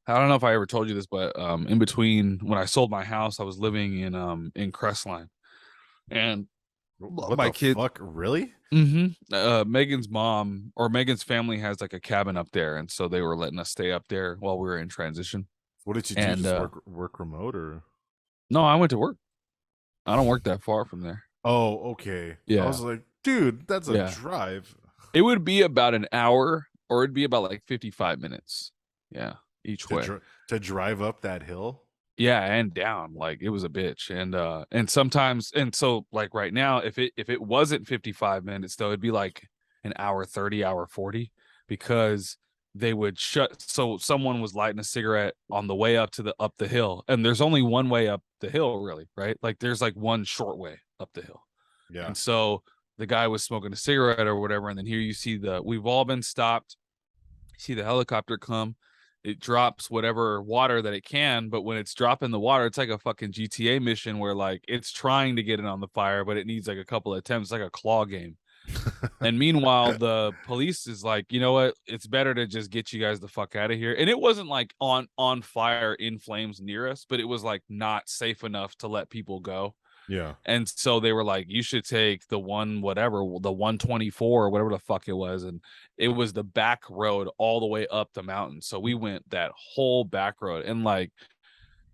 I don't know if I ever told you this, but in between when I sold my house, I was living in Crestline, and What my the kid, fuck, really? Megan's mom or Megan's family has like a cabin up there, and so they were letting us stay up there while we were in transition. What did you do? Just work remote or? No, I went to work. I don't work that far from there. Oh, okay. Yeah. I was like, dude, that's a drive. It would be about an hour, or it'd be about like 55 minutes. Yeah, each way to drive up that hill. Yeah, and down. Like it was a bitch. And sometimes, and so like right now, if it wasn't 55 minutes though, it'd be like an hour 30, hour 40, because they would shut. So someone was lighting a cigarette on the way up the hill, and there's only one way up the hill, really, right? Like there's like one short way up the hill. Yeah. And so the guy was smoking a cigarette or whatever, and then here you see we've all been stopped. You see the helicopter come. It drops whatever water that it can, but when it's dropping the water, it's like a fucking GTA mission where like it's trying to get it on the fire, but it needs like a couple of attempts, like a claw game. And meanwhile, the police is like, you know what? It's better to just get you guys the fuck out of here. And it wasn't like on fire in flames near us, but it was like not safe enough to let people go. Yeah. And so they were like, you should take the 124 or whatever the fuck it was. And it was the back road all the way up the mountain. So we went that whole back road. And like,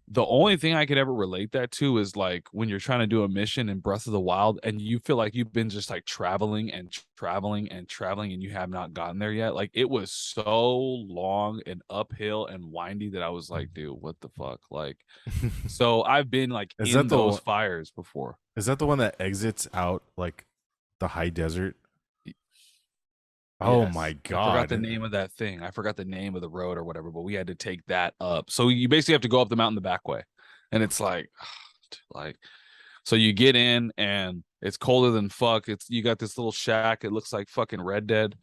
The only thing I could ever relate that to is like when you're trying to do a mission in Breath of the Wild and you feel like you've been just like traveling and traveling and traveling and you have not gotten there yet. Like it was so long and uphill and windy that I was like, dude, what the fuck? Like, so I've been like Is in that the those one- fires before. Is that the one that exits out like the high desert? Oh Yes. my I forgot god. the name of that thing. I forgot the name of the road or whatever, but we had to take that up. So you basically have to go up the mountain the back way. And it's like, like, so you get in and it's colder than fuck. It's you got this little shack. It looks like fucking Red Dead.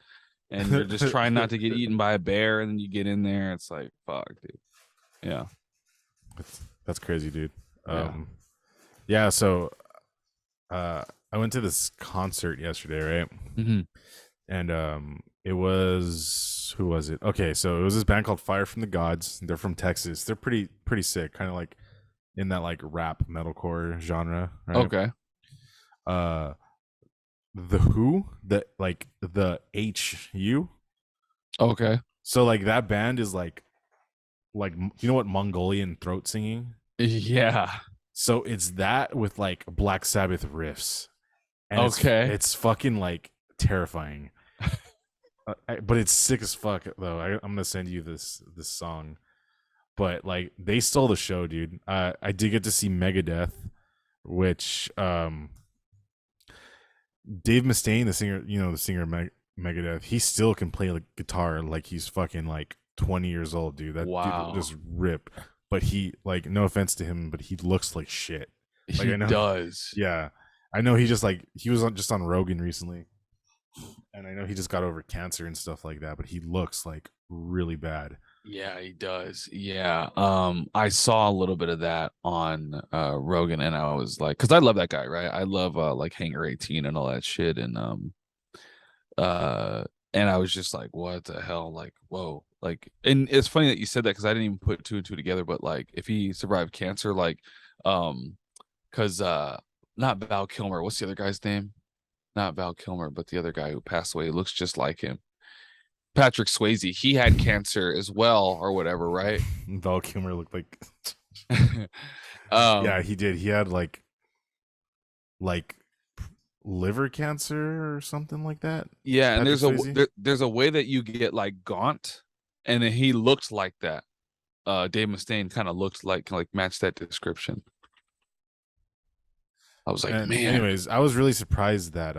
And you're just trying not to get eaten by a bear. And then you get in there. It's like, fuck, dude. Yeah. That's crazy, dude. Yeah. Yeah, so I went to this concert yesterday, right? Mm-hmm. And it was, who was it? Okay, so it was this band called Fire from the Gods. They're from Texas. They're pretty sick, kind of like in that like rap metalcore genre, right? Okay. The Who, the HU. Okay. So like that band is like you know what, Mongolian throat singing? Yeah. So it's that with like Black Sabbath riffs. And Okay. It's fucking like terrifying. But it's sick as fuck though. I'm gonna send you this song. But like they stole the show, dude. I did get to see Megadeth, which Dave Mustaine, the singer, the singer of Megadeth, he still can play like guitar like he's fucking like 20 years old, dude. That Wow. dude just rip. But he, like, no offense to him, but he looks like shit. Like, He I know, does. yeah, I know. He just like he was just on Rogan recently, and I know he just got over cancer and stuff like that. But he looks like really bad. Yeah, he does. Yeah. I saw a little bit of that on Rogan and I was like, because I love that guy, right? I love like Hangar 18 and all that shit. And I was just like, what the hell? Like, whoa. Like, and it's funny that you said that because I didn't even put two and two together, but like if he survived cancer, like because not Val Kilmer, what's the other guy's name? Not Val Kilmer, but the other guy who passed away looks just like him. Patrick Swayze, he had cancer as well, or whatever, right? Val Kilmer looked like, Yeah, he did. He had like liver cancer or something like that. yeah, and Patrick there's a way that you get like gaunt, and then he looked like that. Dave Mustaine kind of looked like matched that description. I was like, man. Anyways, I was really surprised that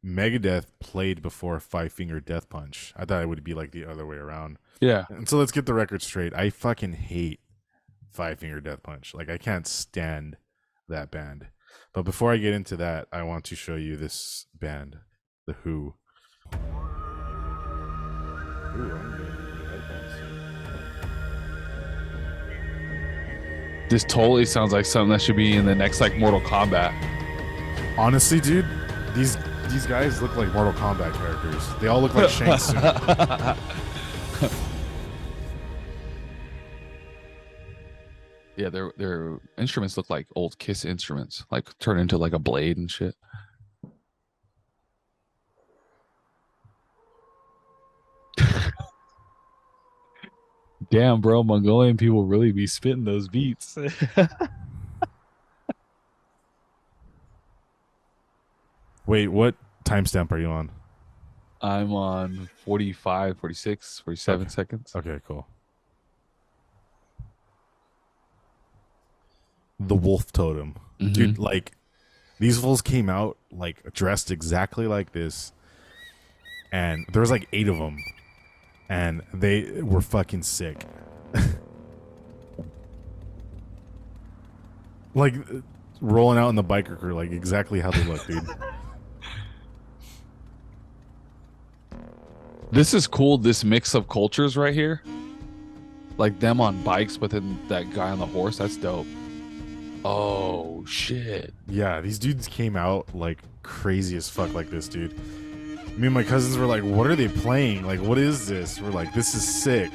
Megadeth played before Five Finger Death Punch. I thought it would be like the other way around. Yeah. And so let's get the record straight. I fucking hate Five Finger Death Punch. Like I can't stand that band. But before I get into that, I want to show you this band, The Who. Ooh, I'm getting the headphones. This totally sounds like something that should be in the next like Mortal Kombat. Honestly, dude, these guys look like Mortal Kombat characters. They all look like Shang Tsung. Yeah, their instruments look like old Kiss instruments, like turn into like a blade and shit. Damn, bro, Mongolian people really be spitting those beats. Wait, what timestamp are you on? I'm on 45, 46, 47 Okay. seconds. Okay, cool. The Wolf Totem. Dude, like these fools came out like dressed exactly like this, and there was like 8 of them, and they were fucking sick. Like rolling out in the biker crew, like exactly how they look, dude. This is cool, this mix of cultures right here. Like them on bikes, but then that guy on the horse, that's dope. Oh, shit. Yeah, these dudes came out like crazy as fuck like this, dude. Me and my cousins were like, what are they playing? Like, what is this? We're like, this is sick.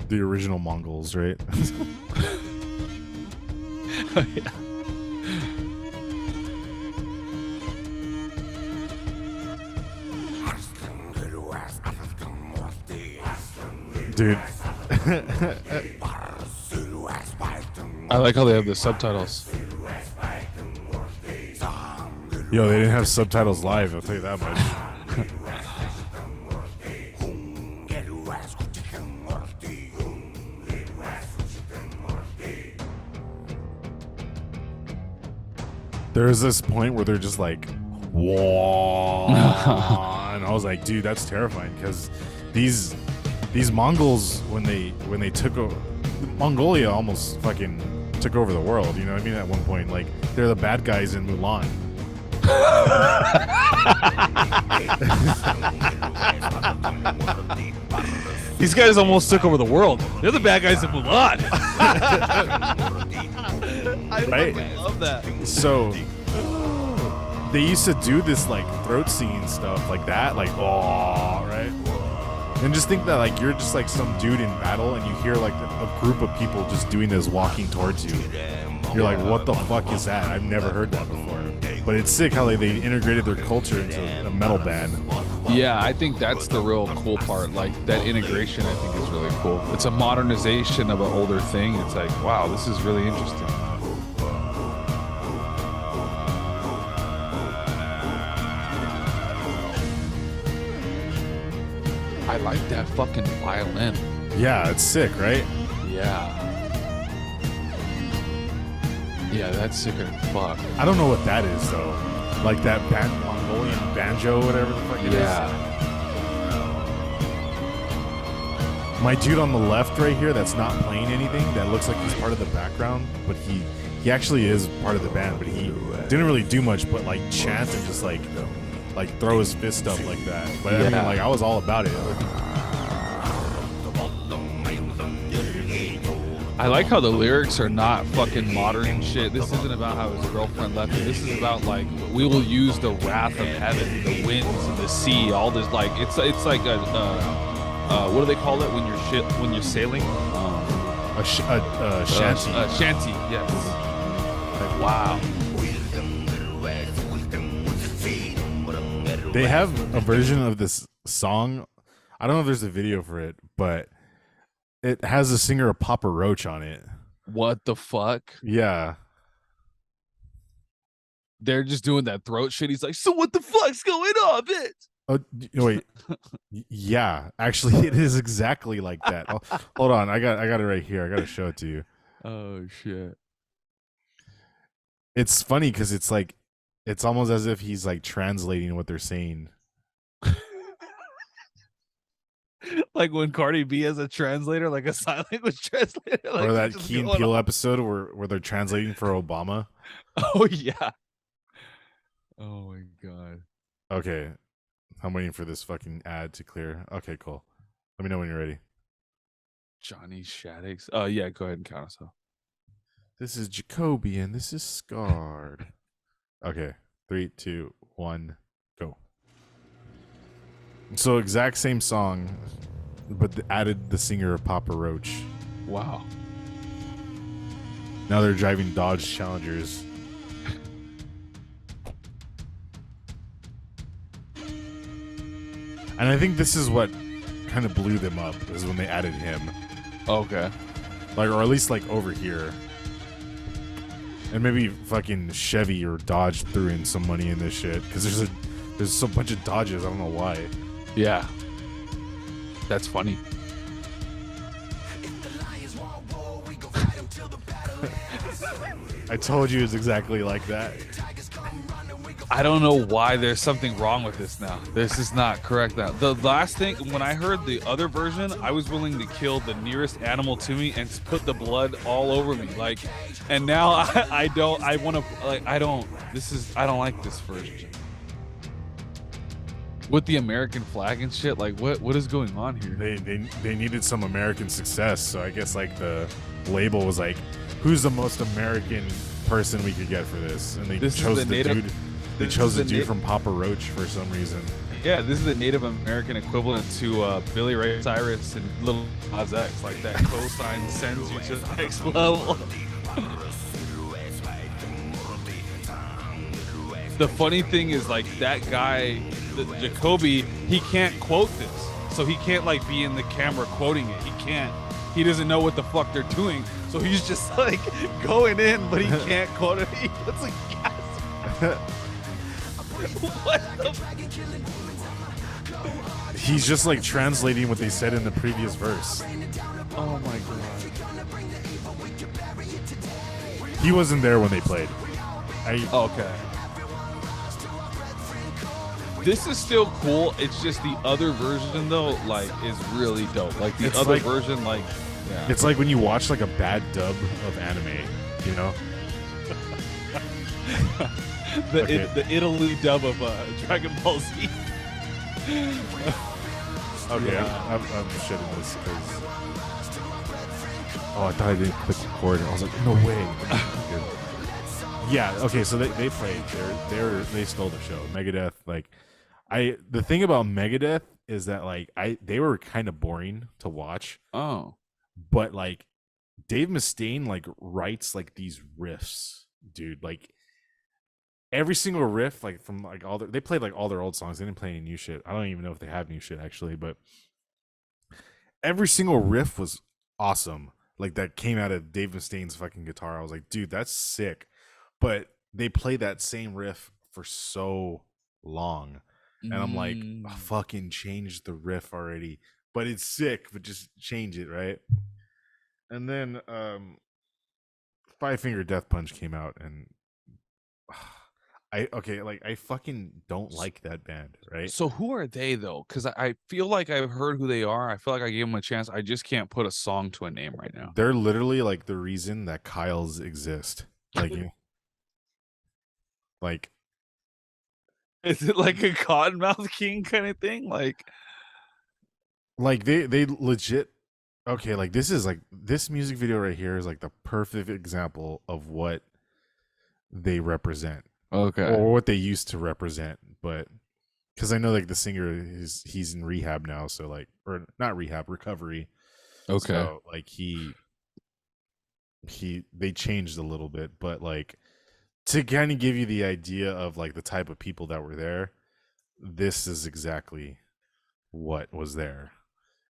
The original Mongols, right? Oh, yeah. dude. I like how they have the subtitles. Yo, they didn't have subtitles live, I'll tell you that much. There's this point where they're just like, whoa, and I was like, dude, that's terrifying, because these Mongols, when they took over, Mongolia almost fucking took over the world, you know what I mean? At one point, like, they're the bad guys in Mulan. These guys almost took over the world. They're the bad guys in Mulan. Right? I love that. So they used to do this like throat singing stuff like that, like oh, right? And just think that like you're just like some dude in battle, and you hear like a group of people just doing this walking towards you. You're like, what the fuck is that? I've never heard that before. But it's sick how they integrated their culture into a metal band. Yeah, I think that's the real cool part. Like that integration, I think is really cool. It's a modernization of an older thing. It's like, wow, this is really interesting. I like that fucking violin. Yeah, it's sick, right? Yeah. Yeah, that's sick as fuck. I don't know what that is though. Like that Mongolian banjo, whatever the fuck it is. My dude on the left right here that's not playing anything, that looks like he's part of the background, but he actually is part of the band, but he didn't really do much but like chant and just like throw his fist up like that. But I mean, like, I was all about it. I like how the lyrics are not fucking modern shit. This isn't about how his girlfriend left him. This is about like, we will use the wrath of heaven, the winds and the sea, all this. Like it's like a what do they call it when you're sailing? A shanty. Shanty, yes. Like, wow. They have a version of this song. I don't know if there's a video for it, but it has the singer of Papa Roach on it. What the fuck? Yeah. They're just doing that throat shit. He's like, so what the fuck's going on, bitch? Oh, wait. Yeah, actually, it is exactly like that. Oh, hold on, I got it right here. I got to show it to you. Oh shit! It's funny because it's like, it's almost as if he's like translating what they're saying. Like when Cardi B has a translator, like a sign language translator, like or that Key and Peele episode where they're translating for Obama. Oh yeah. Oh my god. Okay. I'm waiting for this fucking ad to clear. Okay, cool. Let me know when you're ready. Johnny Shaddix. Yeah, go ahead and count us off. This is Jacoby and this is Scarred. Okay. 3, 2, 1, go. So exact same song, but added the singer of Papa Roach. Wow. Now they're driving Dodge Challengers. And I think this is what kind of blew them up, is when they added him. Okay. Like, or at least like over here. And maybe fucking Chevy or Dodge threw in some money in this shit, because there's a bunch of Dodges. I don't know why. Yeah. That's funny. I told you it's exactly like that. I don't know why there's something wrong with this now. This is not correct now. The last thing, when I heard the other version, I was willing to kill the nearest animal to me and put the blood all over me. Like, and now I don't like this version. With the American flag and shit, like what is going on here? They needed some American success, so I guess like the label was like, who's the most American person we could get for this? And they chose the dude. They chose the dude from Papa Roach for some reason. Yeah, this is the Native American equivalent to Billy Ray Cyrus and Lil Nas X. Like that cosign sends you to the next level. The funny thing is, like, that guy, Jacoby, he can't quote this. so he can't like be in the camera quoting it. He doesn't know what the fuck they're doing, so he's just like going in, but he can't quote it. He puts a gas. What the He's just like translating what they said in the previous verse. Oh my god. He wasn't there when they played. Okay. This is still cool. It's just the other version though, like, is really dope. Like the It's other like- version, like, yeah. It's like when you watch like a bad dub of anime, you know? Okay. The Italy dub of Dragon Ball Z. Okay, Yeah. I'm shitting this because. Oh, I thought I didn't click record. I was like, no way. Yeah. Okay. So they played. They stole the show. Megadeth. Like, the thing about Megadeth is that like they were kind of boring to watch, Oh. but like Dave Mustaine like writes like these riffs, dude. Like every single riff, like from like they played like all their old songs. They didn't play any new shit. I don't even know if they have new shit actually, but every single riff was awesome. Like that came out of Dave Mustaine's fucking guitar. I was like, dude, that's sick. But they play that same riff for so long, and I'm like, fucking change the riff already. But it's sick. But just change it, right? And then Five Finger Death Punch came out, and I fucking don't like that band, right? So who are they though? Because I feel like I've heard who they are. I feel like I gave them a chance. I just can't put a song to a name right now. They're literally like the reason that Kyle's exist. Like, like Is it like a Cottonmouth King kind of thing? Like they legit. Okay, like this music video right here is like the perfect example of what they represent. okay. Or what they used to represent, but because I know like the singer he's in rehab now, so like, or not rehab, recovery. Okay. So like they changed a little bit, but like to kind of give you the idea of like the type of people that were there, this is exactly what was there.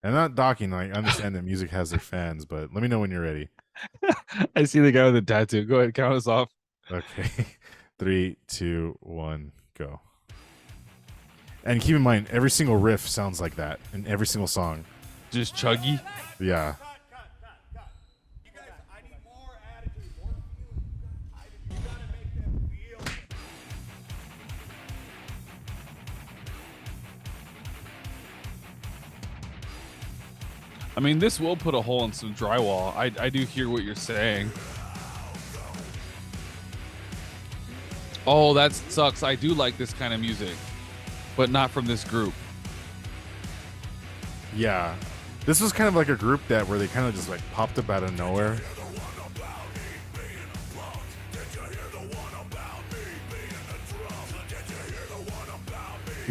And not docking, I understand that music has their fans, but let me know when you're ready. I see the guy with the tattoo. Go ahead, count us off. Okay. 3, 2, 1, go. And keep in mind, every single riff sounds like that in every single song. Just chuggy. Yeah. You guys, I need more attitude, more feeling. You gotta make them feel. I mean, this will put a hole in some drywall. I do hear what you're saying. Oh, that sucks. I do like this kind of music, but not from this group. Yeah. This was kind of like a group that where they kind of just like popped up out of nowhere.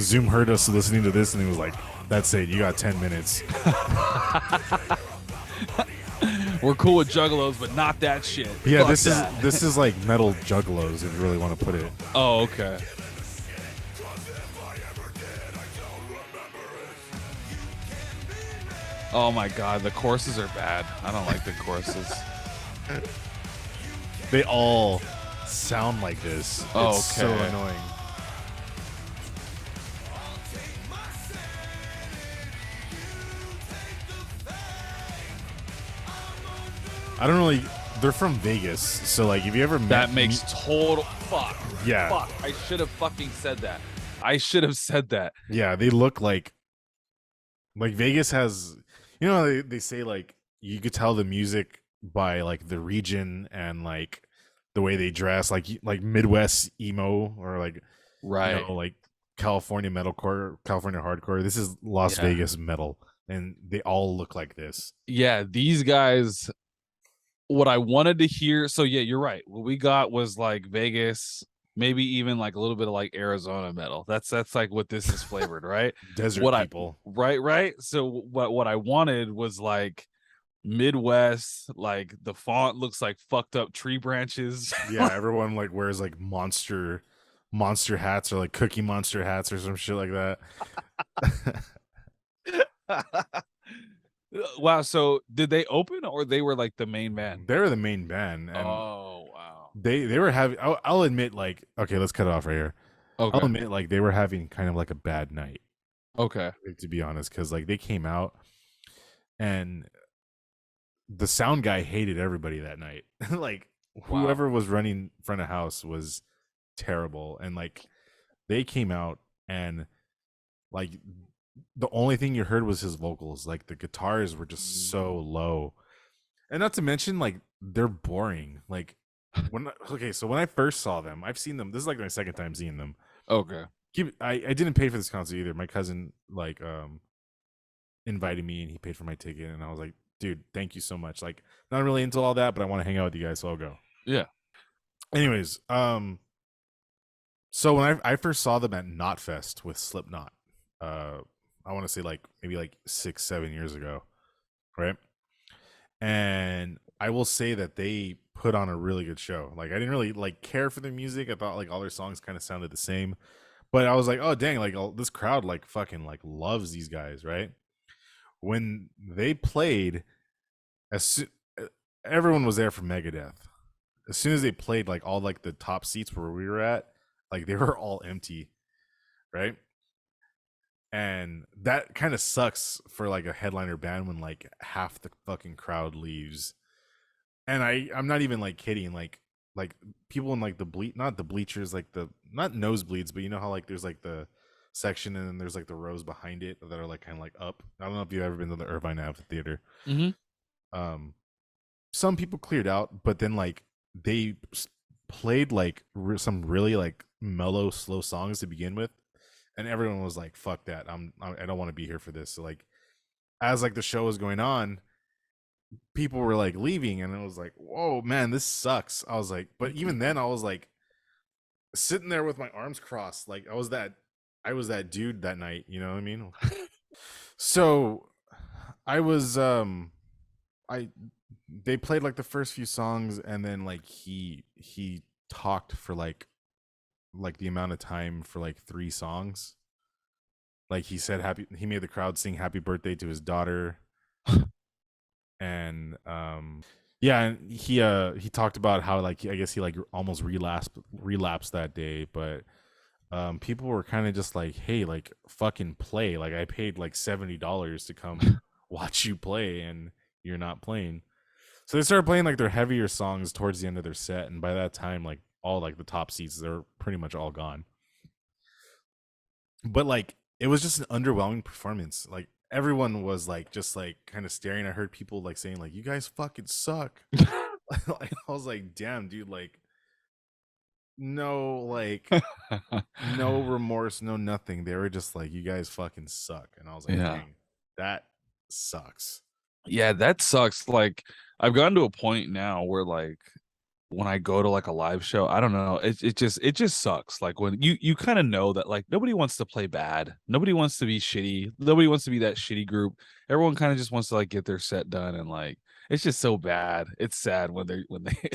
Zoom heard us listening to this and he was like, that's it, you got 10 minutes. We're cool with juggalos, but not that shit. Yeah, Fuck this that. is this is like metal juggalos if you really want to put it. Oh, okay. Oh my god, the choruses are bad. I don't like the choruses. They all sound like this. Oh, It's so okay. annoying. I don't really. They're from Vegas, so like, if you ever met That makes total fuck. Yeah. Fuck. I should have fucking said that. I should have said that. yeah, they look like Vegas has. You know, they say like you could tell the music by like the region and like the way they dress, like Midwest emo or like Right. you know, like California metalcore, California hardcore. This is Las Yeah. Vegas metal, and they all look like this. Yeah, these guys, what I wanted to hear. So yeah, you're right. What we got was like Vegas, maybe even like a little bit of like Arizona metal. That's like what this is flavored, right? Desert What people. Right. So what I wanted was like Midwest, like the font looks like fucked up tree branches. Yeah, everyone like wears like monster hats or like Cookie Monster hats or some shit like that. Wow. So did they open or they were like the main band? They were the main band, and Oh wow. they were having. I'll admit, like, okay, let's cut it off right here. I'll Okay. admit, like, they were having kind of like a bad night, Okay. like, to be honest, because like they came out and the sound guy hated everybody that night. Like Wow. whoever was running front of house was terrible, and like they came out and like the only thing you heard was his vocals. Like the guitars were just so low, and not to mention like they're boring. Like okay, so when I first saw them, I've seen them. This is like my second time seeing them. Okay. I didn't pay for this concert either. My cousin like invited me and he paid for my ticket, and I was like, dude, thank you so much. Like, not really into all that, but I want to hang out with you guys, so I'll go. Yeah. Anyways, so when I first saw them at Knotfest with Slipknot, I want to say like maybe like 6-7 years ago, right? And I will say that they put on a really good show. Like, I didn't really like care for their music. I thought like all their songs kind of sounded the same, but I was like, oh dang, like this crowd like fucking like loves these guys, right? When they played, everyone was there for Megadeth. As soon as they played, like all like the top seats where we were at, like they were all empty, right? And that kind of sucks for like a headliner band when like half the fucking crowd leaves. And I'm not even like kidding. Like people in like not the bleachers, like the not nosebleeds, but you know how like there's like the section and then there's like the rows behind it that are like kind of like up. I don't know if you've ever been to the Irvine Amphitheater. Some people cleared out, but then like they played like some really like mellow, slow songs to begin with, and everyone was like, "Fuck that! I don't want to be here for this." So like, as like the show was going on, people were like leaving, and it was like, "Whoa, man, this sucks." I was like, but even then, I was like sitting there with my arms crossed, like I was that dude that night. You know what I mean? So I was they played like the first few songs, and then like he talked for like the amount of time for like 3 songs. Like he said he made the crowd sing happy birthday to his daughter. And yeah, and he talked about how like I guess he like almost relapsed that day, but people were kind of just like, hey, like fucking play. Like I paid like $70 to come watch you play and you're not playing. So they started playing like their heavier songs towards the end of their set, and by that time, like all like the top seats, they're pretty much all gone. But like it was just an underwhelming performance. Like everyone was like just like kind of staring. I heard people like saying like, "You guys fucking suck." Like, I was like, "Damn, dude!" Like, no remorse, no nothing. They were just like, "You guys fucking suck," and I was like, Yeah. "Dang, that sucks." Yeah, that sucks. Like I've gotten to a point now where like when I go to like a live show, I don't know, it just sucks. Like when you kind of know that like nobody wants to play bad, nobody wants to be shitty, nobody wants to be that shitty group. Everyone kind of just wants to like get their set done, and like it's just so bad. It's sad when they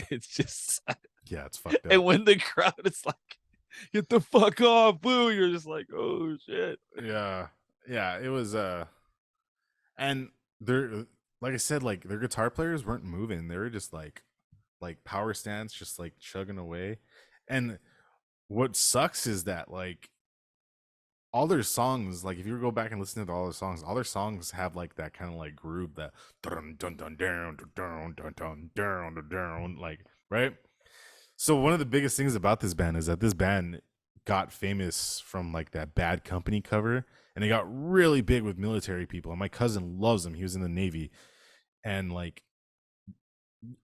it's just sad. Yeah, it's fucked up. And when the crowd is like, get the fuck off, boo, you're just like, oh shit. Yeah, it was and they're like I said, like their guitar players weren't moving. They were just like power stance, just like chugging away. And what sucks is that like all their songs, like if you go back and listen to all their songs have like that kind of like groove, that dun dun dun down dun dun dun down down, like, right? So one of the biggest things about this band is that this band got famous from like that Bad Company cover, and they got really big with military people. And my cousin loves them. He was in the Navy, and like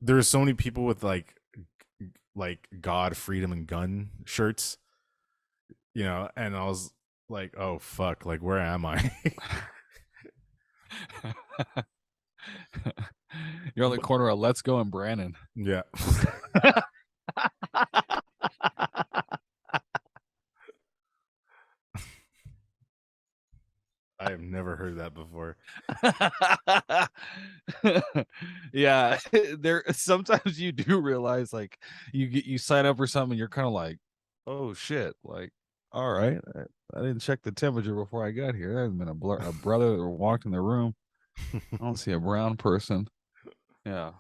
there's so many people with like God, freedom, and gun shirts, you know. And I was like, oh fuck, like where am I? You're on the corner of Let's Go and Brandon. Yeah. I have never heard that before. Yeah, there sometimes you do realize like you sign up for something, you're kind of like, oh shit, like All right. I didn't check the temperature before I got here. There's been a brother that walked in the room. I don't see a brown person. Yeah.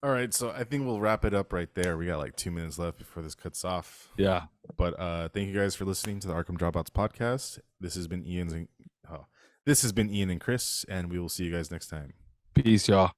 All right, so I think we'll wrap it up right there. We got like 2 minutes left before this cuts off. Yeah. But thank you guys for listening to the Arkham Dropouts podcast. This has been Ian and Chris, and we will see you guys next time. Peace, y'all.